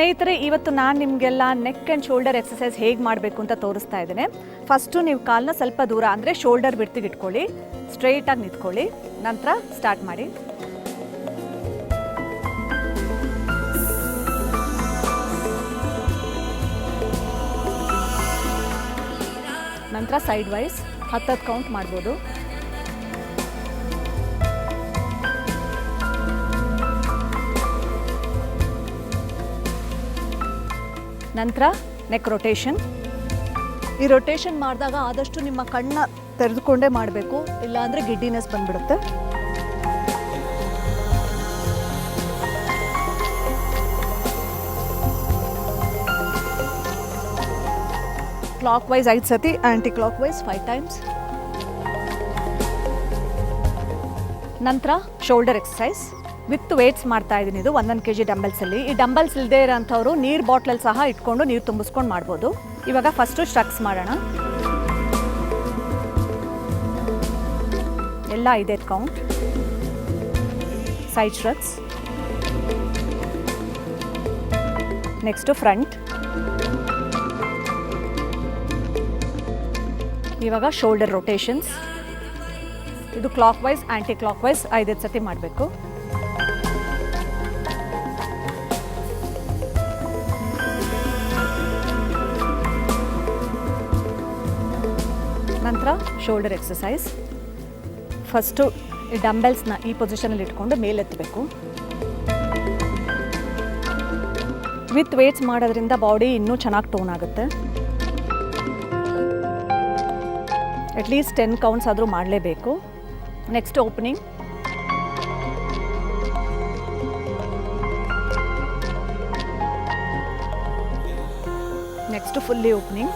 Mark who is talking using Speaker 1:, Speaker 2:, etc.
Speaker 1: ಸ್ನೇಹಿತರೆ, ಇವತ್ತು ನಾನು ನಿಮಗೆಲ್ಲ ನೆಕ್ ಆ್ಯಂಡ್ ಶೋಲ್ಡರ್ ಎಕ್ಸಸೈಸ್ ಹೇಗೆ ಮಾಡಬೇಕು ಅಂತ ತೋರಿಸ್ತಾ ಇದ್ದೇನೆ. ಫಸ್ಟು ನೀವು ಕಾಲನ್ನ ಸ್ವಲ್ಪ ದೂರ ಅಂದರೆ ಶೋಲ್ಡರ್ ಬಿಡ್ತಿಗೆ ಇಟ್ಕೊಳ್ಳಿ, ಸ್ಟ್ರೈಟಾಗಿ ನಿಂತ್ಕೊಳ್ಳಿ, ನಂತರ ಸ್ಟಾರ್ಟ್ ಮಾಡಿ. ನಂತರ ಸೈಡ್ ವೈಸ್ 10 ಕೌಂಟ್ ಮಾಡ್ಬೋದು. ನಂತರ ನೆಕ್ ರೊಟೇಷನ್. ಈ ರೊಟೇಷನ್ ಮಾಡಿದಾಗ ಆದಷ್ಟು ನಿಮ್ಮ ಕಣ್ಣ ತೆರೆದುಕೊಂಡೇ ಮಾಡಬೇಕು, ಇಲ್ಲಾಂದರೆ ಗಿಡ್ಡಿನೆಸ್ ಬಂದ್ಬಿಡುತ್ತೆ. ಕ್ಲಾಕ್ ವೈಸ್ 5 ಸತಿ, ಆ್ಯಂಟಿ ಕ್ಲಾಕ್ ವೈಸ್ 5 ಟೈಮ್ಸ್. ನಂತರ ಶೋಲ್ಡರ್ ಎಕ್ಸಸೈಸ್ ವಿತ್ ವೇಟ್ಸ್ ಮಾಡ್ತಾ ಇದ್ದೀನಿ. ಇದು 1 kg ಡಂಬಲ್ಸಲ್ಲಿ. ಈ ಡಂಬಲ್ಸ್ ಇಲ್ಲದೆ ಇರೋಂಥವ್ರು ನೀರು ಬಾಟ್ಲಲ್ಲಿ ಸಹ ಇಟ್ಕೊಂಡು ನೀರು ತುಂಬಿಸ್ಕೊಂಡು ಮಾಡ್ಬೋದು. ಇವಾಗ ಫಸ್ಟು ಸ್ಟ್ರಕ್ಸ್ ಮಾಡೋಣ. ಎಲ್ಲ 5 count. Side stretches. Next front. ಇವಾಗ ಶೋಲ್ಡರ್ ರೊಟೇಷನ್ಸ್. ಇದು clockwise, anticlockwise 5 ಸತಿ ಮಾಡಬೇಕು. ನಂತರ ಶೋಲ್ಡರ್ ಎಕ್ಸಸೈಸ್. ಫಸ್ಟು ಈ ಡಂಬೆಲ್ಸ್ನ ಈ ಪೊಸಿಷನಲ್ಲಿ ಇಟ್ಕೊಂಡು ಮೇಲೆತ್ತಬೇಕು. ವಿತ್ ವೇಟ್ಸ್ ಮಾಡೋದ್ರಿಂದ ಬಾಡಿ ಇನ್ನೂ ಚೆನ್ನಾಗಿ ಟೋನ್ ಆಗುತ್ತೆ. ಅಟ್ಲೀಸ್ಟ್ 10 ಕೌಂಟ್ಸ್ ಆದರೂ ಮಾಡಲೇಬೇಕು. Next opening. Next fully opening.